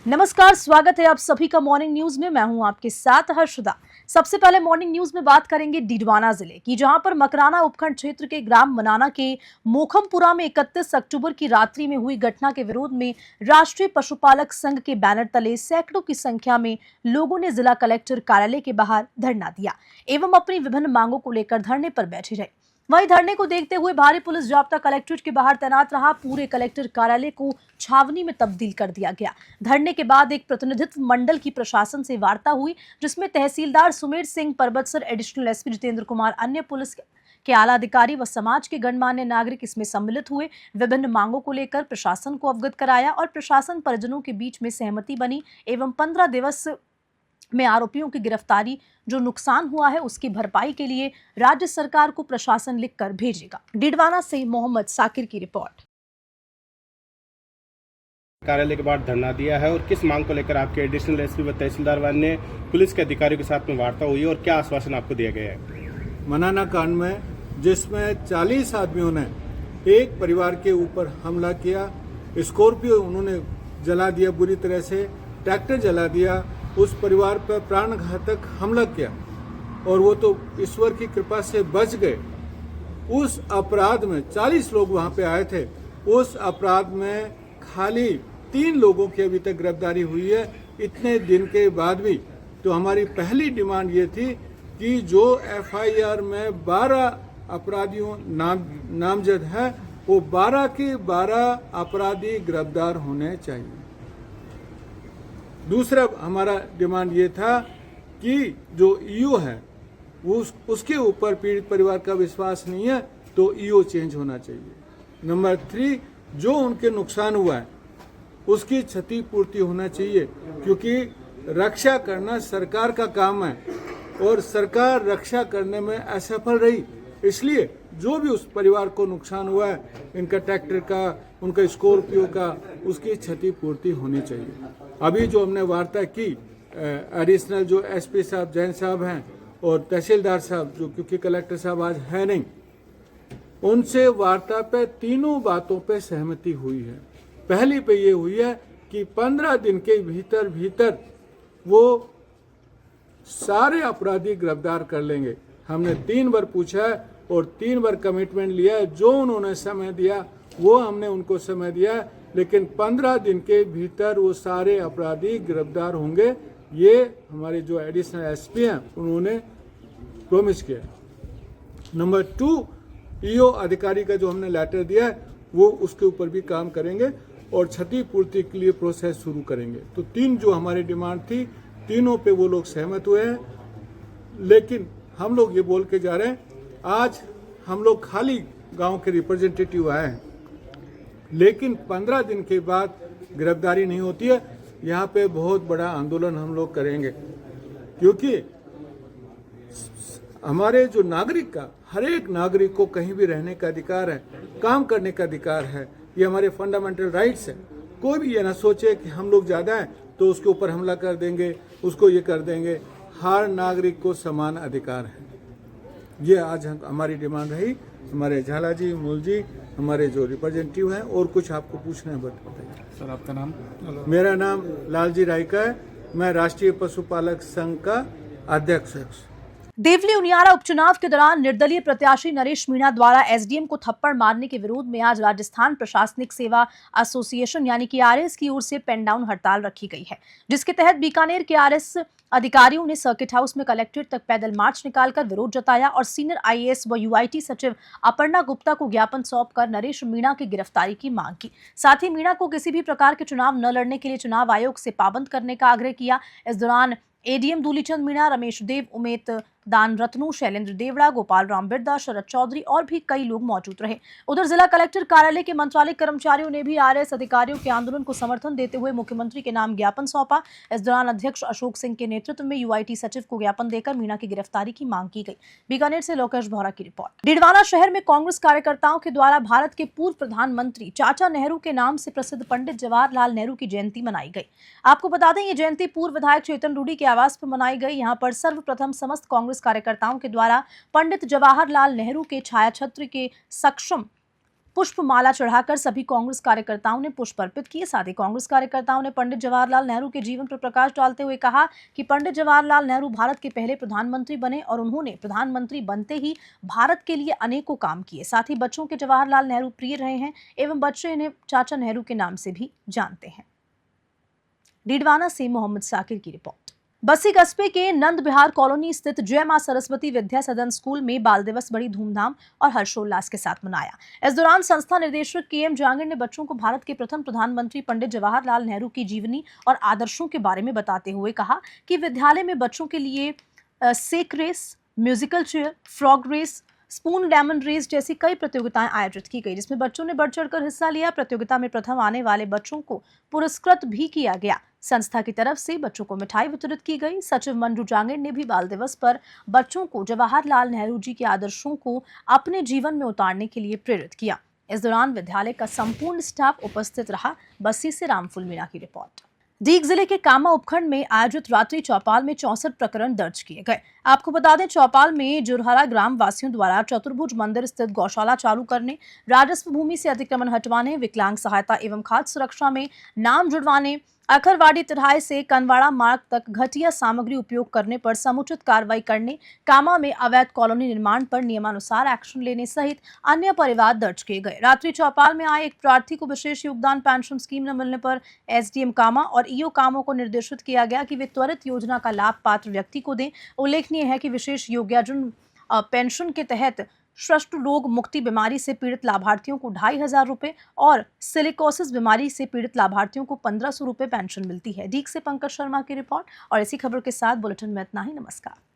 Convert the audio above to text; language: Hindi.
नमस्कार, स्वागत है आप सभी का मॉर्निंग न्यूज में। मैं हूं आपके साथ हर्षदा। सबसे पहले मॉर्निंग न्यूज में बात करेंगे डीडवाना जिले की, जहां पर मकराना उपखंड क्षेत्र के ग्राम मनाना के मोखमपुरा में 31 अक्टूबर की रात्रि में हुई घटना के विरोध में राष्ट्रीय पशुपालक संघ के बैनर तले सैकड़ों की संख्या में लोगों ने जिला कलेक्टर कार्यालय के बाहर धरना दिया एवं अपनी विभिन्न मांगों को लेकर धरने पर बैठे रहे। वहीं धरने को देखते हुए भारी पुलिस जाब्ता कलेक्ट्रेट के बाहर तैनात रहा। पूरे कलेक्टर कार्यालय को छावनी में तब्दील कर दिया गया। धरने के बाद एक प्रतिनिधित्व मंडल की प्रशासन से वार्ता हुई, जिसमें तहसीलदार सुमेर सिंह परबतसर, एडिशनल एसपी जितेंद्र कुमार, अन्य पुलिस के आला अधिकारी व समाज के गणमान्य नागरिक इसमें सम्मिलित हुए। विभिन्न मांगों को लेकर प्रशासन को अवगत कराया और प्रशासन परिजनों के बीच में सहमति बनी एवं 15 दिवस में आरोपियों की गिरफ्तारी, जो नुकसान हुआ है उसकी भरपाई के लिए राज्य सरकार को प्रशासन लिखकर भेजेगा। डीडवाना से मोहम्मद साकिर की रिपोर्ट। कार्यालय के बाहर धरना दिया है और किस मांग को लेकर आपके एडिशनल एसपी व तहसीलदार ने पुलिस के अधिकारियों के साथ में वार्ता हुई और क्या आश्वासन आपको दिया गया है? मनाना कांड में जिसमें 40 आदमियों ने एक परिवार के ऊपर हमला किया, स्कॉर्पियो उन्होंने जला दिया, बुरी तरह से ट्रैक्टर जला दिया, उस परिवार पर प्राणघातक हमला किया और वो तो ईश्वर की कृपा से बच गए। उस अपराध में 40 लोग वहां पे आए थे। उस अपराध में खाली 3 लोगों की अभी तक गिरफ्तारी हुई है, इतने दिन के बाद भी। तो हमारी पहली डिमांड ये थी कि जो एफआईआर में 12 अपराधियों नामजद है, वो 12 के 12 अपराधी गिरफ्तार होने चाहिए। दूसरा हमारा डिमांड ये था कि जो ईओ है वो उसके ऊपर पीड़ित परिवार का विश्वास नहीं है, तो ईओ चेंज होना चाहिए। नंबर 3, जो उनके नुकसान हुआ है उसकी क्षतिपूर्ति होना चाहिए, क्योंकि रक्षा करना सरकार का काम है और सरकार रक्षा करने में असफल रही। इसलिए जो भी उस परिवार को नुकसान हुआ है, इनका ट्रैक्टर का, उनका स्कॉर्पियो का, उसकी क्षतिपूर्ति होनी चाहिए। अभी जो हमने वार्ता की, एडिशनल जो एसपी साहब जैन साहब हैं और तहसीलदार साहब, जो क्योंकि कलेक्टर साहब आज है नहीं, उनसे वार्ता पे तीनों बातों पे सहमति हुई है। पहली पे ये हुई है कि 15 दिन के भीतर भीतर वो सारे अपराधी गिरफ्तार कर लेंगे। हमने 3 बार पूछा है और 3 बार कमिटमेंट लिया है। जो उन्होंने समय दिया वो हमने उनको समय दिया है, लेकिन 15 दिन के भीतर वो सारे अपराधी गिरफ्तार होंगे। ये हमारे जो एडिशनल एसपी हैं उन्होंने प्रॉमिस किया। नंबर 2, ईओ अधिकारी का जो हमने लेटर दिया है वो उसके ऊपर भी काम करेंगे और क्षतिपूर्ति के लिए प्रोसेस शुरू करेंगे। तो 3 जो हमारी डिमांड थी, तीनों पे वो लोग सहमत हुए हैं। लेकिन हम लोग ये बोल के जा रहे हैं, आज हम लोग खाली गांव के रिप्रेजेंटेटिव आए हैं, लेकिन 15 दिन के बाद गिरफ्तारी नहीं होती है। यहाँ पे बहुत बड़ा आंदोलन हम लोग करेंगे, क्योंकि हमारे जो नागरिक का, हर एक नागरिक को कहीं भी रहने का अधिकार है, काम करने का अधिकार है, ये हमारे फंडामेंटल राइट्स है। कोई भी ये ना सोचे कि हम लोग ज़्यादा हैं तो उसके ऊपर हमला कर देंगे, उसको ये कर देंगे। हर नागरिक को समान अधिकार है। ये आज हमारी डिमांड रही। हमारे झाला जी, मूल जी, हमारे जो रिप्रेजेंटेटिव हैं, और कुछ आपको पूछना है बताइए। सर, आपका नाम? मेरा नाम लालजी रायका है, मैं राष्ट्रीय पशुपालक संघ का अध्यक्ष हूँ। देवली उनियारा उपचुनाव के दौरान निर्दलीय प्रत्याशी नरेश मीणा द्वारा एसडीएम को थप्पड़ मारने के विरोध में आज राजस्थान प्रशासनिक सेवा एसोसिएशन यानी कि आरएस की ओर से पेन डाउन हड़ताल रखी गई है, जिसके तहत बीकानेर के आरएस अधिकारियों ने सर्किट हाउस में कलेक्ट्रेट तक पैदल मार्च निकालकर विरोध जताया और सीनियर आईएएस व यूआईटी सचिव अपर्णा गुप्ता को ज्ञापन सौंपकर नरेश मीणा की गिरफ्तारी की मांग की। साथ ही मीणा को किसी भी प्रकार के चुनाव न लड़ने के लिए चुनाव आयोग से पाबंद करने का आग्रह किया। इस दौरान एडीएम दूलीचंद मीणा, रमेश देव, उमेश दान रत्नू, शैलेंद्र देवड़ा, गोपाल राम बिरदा, शरद चौधरी और भी कई लोग मौजूद रहे। उधर जिला कलेक्टर कार्यालय के मंत्रालय कर्मचारियों ने भी आरएस अधिकारियों के आंदोलन को समर्थन देते हुए मुख्यमंत्री के नाम ज्ञापन सौंपा। इस दौरान अध्यक्ष अशोक सिंह के नेतृत्व में यूआईटी सचिव को ज्ञापन देकर मीणा की गिरफ्तारी की मांग की गई। बीकानेर से लोकेश भौरा की रिपोर्ट। डीडवाना शहर में कांग्रेस कार्यकर्ताओं के द्वारा भारत के पूर्व प्रधानमंत्री चाचा नेहरू के नाम से प्रसिद्ध पंडित जवाहरलाल नेहरू की जयंती मनाई गई। आपको बता दें, ये जयंती पूर्व विधायक चेतन रूडी के आवास पर मनाई गई। यहाँ पर सर्वप्रथम समस्त कांग्रेस कार्यकर्ताओं के द्वारा पंडित जवाहरलाल नेहरू के छायाचित्र के सक्षम पुष्पमाला चढ़ाकर सभी कांग्रेस कार्यकर्ताओं ने पुष्प अर्पित किए। साथ ही कांग्रेस कार्यकर्ताओं ने पंडित जवाहरलाल नेहरू के जीवन पर प्रकाश डालते हुए कहा कि पंडित जवाहरलाल नेहरू भारत के पहले प्रधानमंत्री बने और उन्होंने प्रधानमंत्री बनते ही भारत के लिए अनेकों काम किए। साथ ही बच्चों के जवाहरलाल नेहरू प्रिय रहे हैं एवं बच्चे इन्हें चाचा नेहरू के नाम से भी जानते हैं। डीडवाना से मोहम्मद साकिर की रिपोर्ट। बस्सी कस्बे के नंद विहार कॉलोनी स्थित जय मां सरस्वती विद्या सदन स्कूल में बाल दिवस बड़ी धूमधाम और हर्षोल्लास के साथ मनाया। इस दौरान संस्था निदेशक के.एम. जहांगीर ने बच्चों को भारत के प्रथम प्रधानमंत्री पंडित जवाहरलाल नेहरू की जीवनी और आदर्शों के बारे में बताते हुए कहा कि विद्यालय में बच्चों के लिए sack race, musical chair, frog race, spoon lemon race जैसी कई प्रतियोगिताएं आयोजित की गई, जिसमें बच्चों ने बढ़ चढ़कर हिस्सा लिया। प्रतियोगिता में प्रथम आने वाले बच्चों को पुरस्कृत भी किया गया। संस्था की तरफ से बच्चों को मिठाई वितरित की गई। सचिव मंजू जांगीर ने भी बाल दिवस पर बच्चों को जवाहरलाल नेहरू जी के आदर्शों को अपने जीवन में उतारने के लिए प्रेरित किया। इस दौरान विद्यालय का संपूर्ण स्टाफ उपस्थित रहा। बस्सी से रामफुल मीणा की रिपोर्ट। दीग जिले के कामा उपखंड में आयोजित रात्रि चौपाल में 64 प्रकरण दर्ज किए गए। आपको बता दें, चौपाल में जुरहरा ग्राम वासियों द्वारा चतुर्भुज मंदिर स्थित गौशाला चालू करने, राजस्व भूमि से अतिक्रमण हटवाने, विकलांग सहायता एवं खाद्य सुरक्षा में नाम जुड़वाने, अखरवाड़ी तिराहे से कनवाड़ा मार्ग तक घटिया सामग्री उपयोग करने पर समुचित कार्रवाई करने, कामा में अवैध कॉलोनी निर्माण पर नियमानुसार एक्शन लेने सहित अन्य परिवाद दर्ज किए गए। रात्रि चौपाल में आए एक प्रार्थी को विशेष योगदान पेंशन स्कीम न मिलने पर एसडीएम कामा और ईओ कामा को निर्देशित किया गया कि वे त्वरित योजना का लाभ पात्र व्यक्ति को दें। उल्लेखनीय है कि विशेष योग्यजन पेंशन के तहत श्वस्त रोग मुक्ति बीमारी से पीड़ित लाभार्थियों को 2500 रुपए और सिलिकोसिस बीमारी से पीड़ित लाभार्थियों को 1500 रुपए पेंशन मिलती है। डीग से पंकज शर्मा की रिपोर्ट। और इसी खबर के साथ बुलेटिन में इतना ही। नमस्कार।